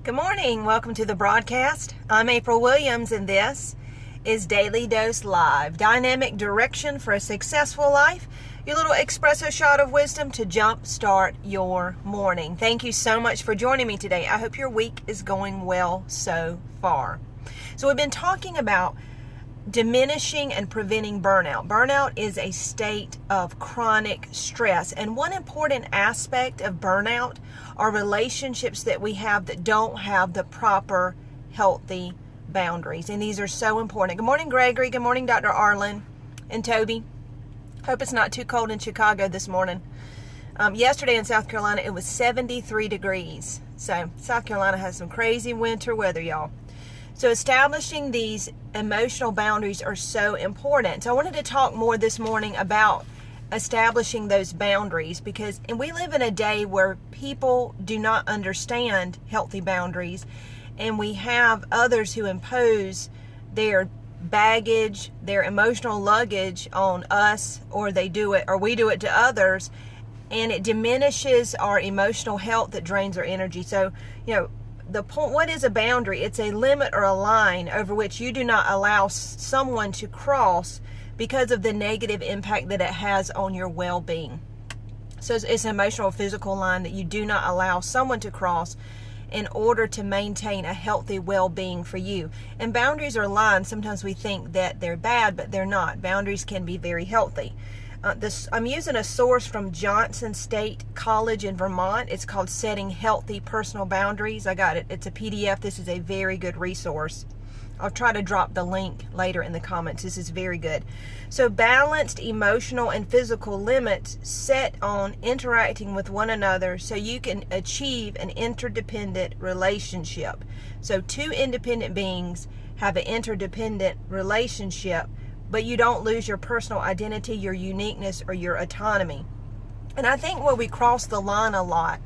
Good morning. Welcome to the broadcast. I'm April Williams, and this is Daily Dose Live. Dynamic direction for a successful life. Your little espresso shot of wisdom to jumpstart your morning. Thank you so much for joining me today. I hope your week is going well so far. So we've been talking about diminishing and preventing burnout. Burnout is a state of chronic stress, and one important aspect of burnout are relationships that we have that don't have the proper healthy boundaries, and these are so important. Good morning, Gregory. Good morning, Dr. Arlen and Toby. Hope it's not too cold in Chicago this morning. Yesterday in South Carolina it was 73 degrees, so South Carolina has some crazy winter weather, y'all. So establishing these emotional boundaries are so important. So I wanted to talk more this morning about establishing those boundaries because we live in a day where people do not understand healthy boundaries, and we have others who impose their baggage, their emotional luggage on us, or we do it to others, and it diminishes our emotional health. That drains our energy. So, the point, what is a boundary? It's a limit or a line over which you do not allow someone to cross because of the negative impact that it has on your well-being. So it's an emotional or physical line that you do not allow someone to cross in order to maintain a healthy well-being for you. And boundaries are lines. Sometimes we think that they're bad, but they're not. Boundaries can be very healthy. I'm using a source from Johnson State College in Vermont. It's called Setting Healthy Personal Boundaries. I got it. It's a PDF. This is a very good resource. I'll try to drop the link later in the comments. This is very good. So balanced emotional and physical limits set on interacting with one another so you can achieve an interdependent relationship. So two independent beings have an interdependent relationship, but you don't lose your personal identity, your uniqueness, or your autonomy. And I think where we cross the line a lot,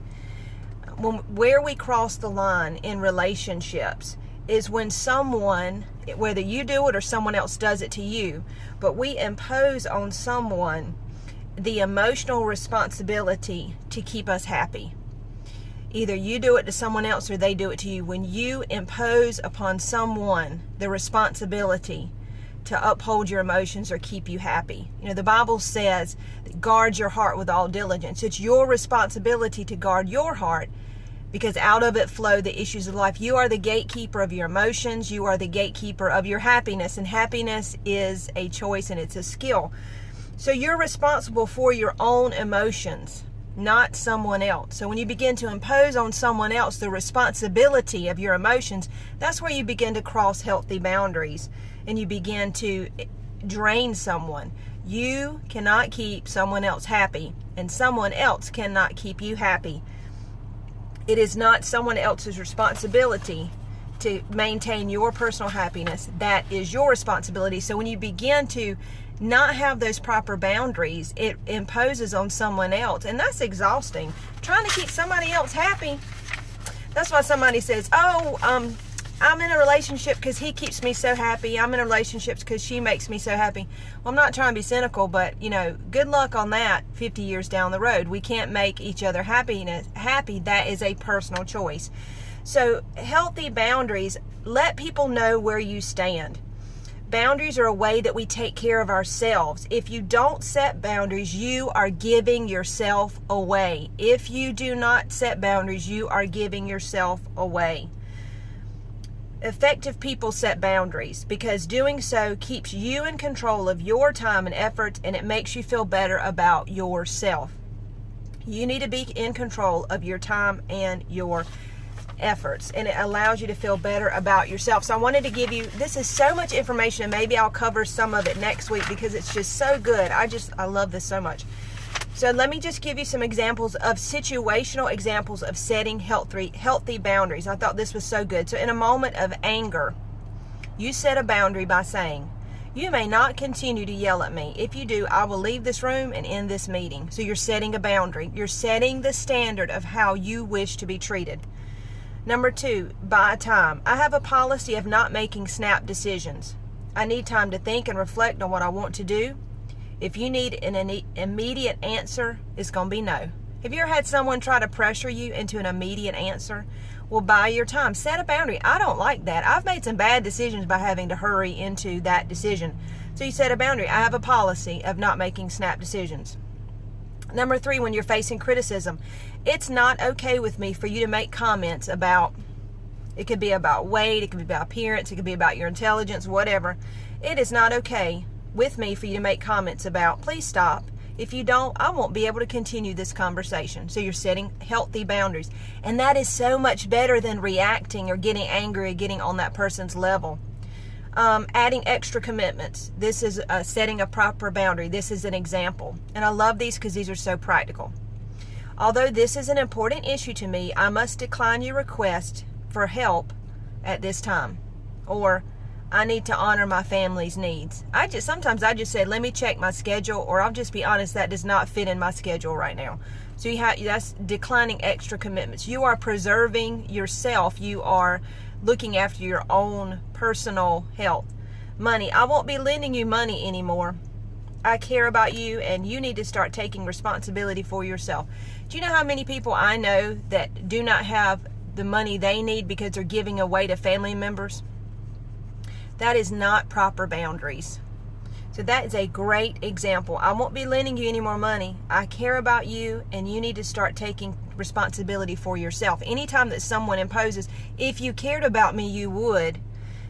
where we cross the line in relationships is when someone, whether you do it or someone else does it to you, but we impose on someone the emotional responsibility to keep us happy. Either you do it to someone else or they do it to you. When you impose upon someone the responsibility to uphold your emotions or keep you happy. The Bible says, guard your heart with all diligence. It's your responsibility to guard your heart because out of it flow the issues of life. You are the gatekeeper of your emotions. You are the gatekeeper of your happiness, and happiness is a choice and it's a skill. So you're responsible for your own emotions, not someone else. So when you begin to impose on someone else the responsibility of your emotions, that's where you begin to cross healthy boundaries and you begin to drain someone. You cannot keep someone else happy, and someone else cannot keep you happy. It is not someone else's responsibility to maintain your personal happiness. That is your responsibility. So when you begin to not have those proper boundaries, it imposes on someone else, and that's exhausting. Trying to keep somebody else happy. That's why somebody says, I'm in a relationship because he keeps me so happy. I'm in a relationship because she makes me so happy. Well, I'm not trying to be cynical, but, good luck on that 50 years down the road. We can't make each other happy. That is a personal choice. So healthy boundaries, let people know where you stand. Boundaries are a way that we take care of ourselves. If you don't set boundaries, you are giving yourself away. If you do not set boundaries, you are giving yourself away. Effective people set boundaries because doing so keeps you in control of your time and effort, and it makes you feel better about yourself. You need to be in control of your time and your efforts, and it allows you to feel better about yourself. So I wanted to give you, this is so much information, and maybe I'll cover some of it next week because it's just so good. I love this so much. So let me just give you some examples of situational examples of setting healthy boundaries. I thought this was so good. So in a moment of anger, you set a boundary by saying, you may not continue to yell at me. If you do, I will leave this room and end this meeting. So you're setting a boundary. You're setting the standard of how you wish to be treated. Number 2, buy time. I have a policy of not making snap decisions. I need time to think and reflect on what I want to do. If you need an immediate answer, it's going to be no. Have you ever had someone try to pressure you into an immediate answer? will buy your time. Set a boundary. I don't like that. I've made some bad decisions by having to hurry into that decision. So you set a boundary. I have a policy of not making snap decisions. Number 3, when you're facing criticism, it's not okay with me for you to make comments about, it could be about weight, it could be about appearance, it could be about your intelligence, whatever. It is not okay with me for you to make comments about, please stop. If you don't, I won't be able to continue this conversation. So you're setting healthy boundaries. And that is so much better than reacting or getting angry or getting on that person's level. Adding extra commitments. This is setting a proper boundary. This is an example. And I love these because these are so practical. Although this is an important issue to me, I must decline your request for help at this time. Or, I need to honor my family's needs. Sometimes I just say, let me check my schedule, or I'll just be honest, that does not fit in my schedule right now. So that's declining extra commitments. You are preserving yourself. You are looking after your own personal health. Money. I won't be lending you money anymore. I care about you, and you need to start taking responsibility for yourself. Do you know how many people I know that do not have the money they need because they're giving away to family members? That is not proper boundaries. So that is a great example. I won't be lending you any more money. I care about you, and you need to start taking responsibility for yourself. Anytime that someone imposes, if you cared about me, you would.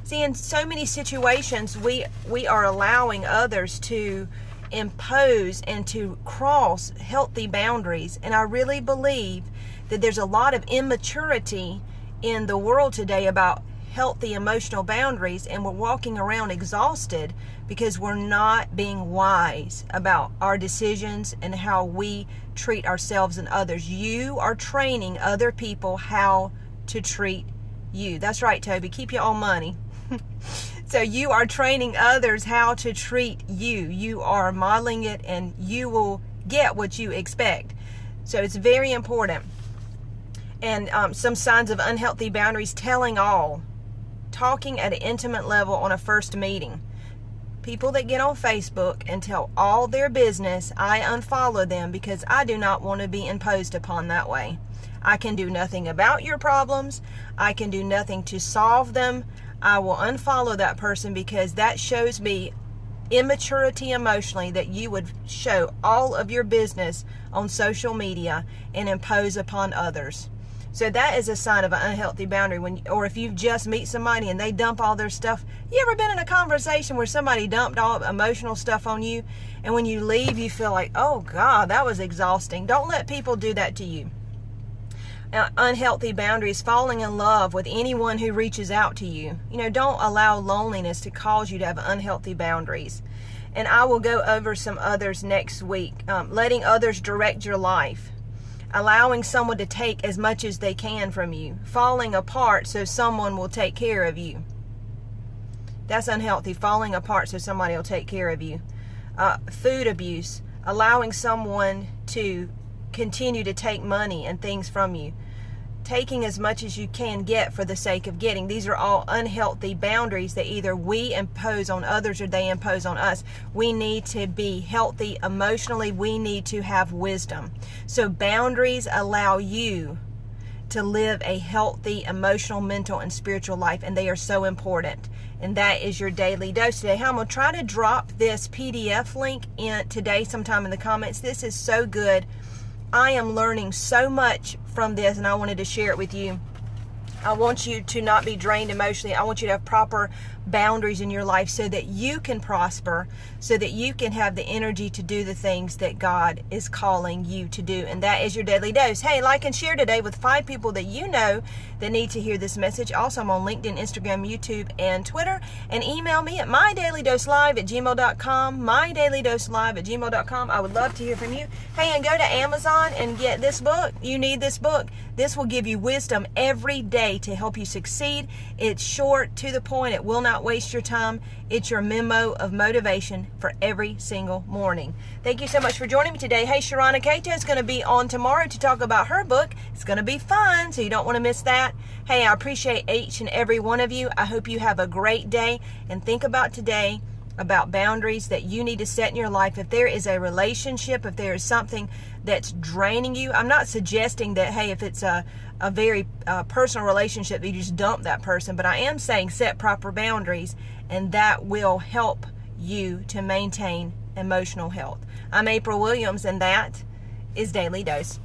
See, in so many situations, we are allowing others to impose and to cross healthy boundaries. And I really believe that there's a lot of immaturity in the world today about healthy emotional boundaries, and we're walking around exhausted because we're not being wise about our decisions and how we treat ourselves and others. You are training other people how to treat you. That's right, Toby. Keep your own money. So you are training others how to treat you. You are modeling it, and you will get what you expect. So it's very important. And some signs of unhealthy boundaries: telling all. Talking at an intimate level on a first meeting. People that get on Facebook and tell all their business, I unfollow them because I do not want to be imposed upon that way. I can do nothing about your problems. I can do nothing to solve them. I will unfollow that person because that shows me immaturity emotionally, that you would show all of your business on social media and impose upon others. So that is a sign of an unhealthy boundary. Or if you just meet somebody and they dump all their stuff. You ever been in a conversation where somebody dumped all emotional stuff on you, and when you leave you feel like, oh God, that was exhausting? Don't let people do that to you. Unhealthy boundaries: falling in love with anyone who reaches out to you. Don't allow loneliness to cause you to have unhealthy boundaries. And I will go over some others next week. Letting others direct your life. Allowing someone to take as much as they can from you. Falling apart so someone will take care of you. That's unhealthy. Falling apart so somebody will take care of you. Food abuse. Allowing someone to continue to take money and things from you. Taking as much as you can get for the sake of getting. These are all unhealthy boundaries that either we impose on others or they impose on us. We need to be healthy emotionally. We need to have wisdom. So boundaries allow you to live a healthy emotional, mental, and spiritual life, and they are so important. And that is your daily dose today. I'm going to try to drop this PDF link in today sometime in the comments. This is so good. I am learning so much from this, and I wanted to share it with you. I want you to not be drained emotionally. I want you to have proper boundaries in your life so that you can prosper, so that you can have the energy to do the things that God is calling you to do. And that is your daily dose. Hey, like and share today with 5 people that you know that need to hear this message. Also, I'm on LinkedIn, Instagram, YouTube, and Twitter. And email me at mydailydoselive@gmail.com, mydailydoselive@gmail.com. I would love to hear from you. Hey, and go to Amazon and get this book. You need this book. This will give you wisdom every day to help you succeed. It's short, to the point. It will not waste your time. It's your memo of motivation for every single morning. Thank you so much for joining me today. Hey, Sharana Cato is going to be on tomorrow to talk about her book. It's going to be fun, so you don't want to miss that. Hey, I appreciate each and every one of you. I hope you have a great day, and think about today about boundaries that you need to set in your life. If there is a relationship, if there is something that's draining you, I'm not suggesting that, hey, if it's a very personal relationship, that you just dump that person, but I am saying set proper boundaries, and that will help you to maintain emotional health. I'm April Williams, and that is Daily Dose.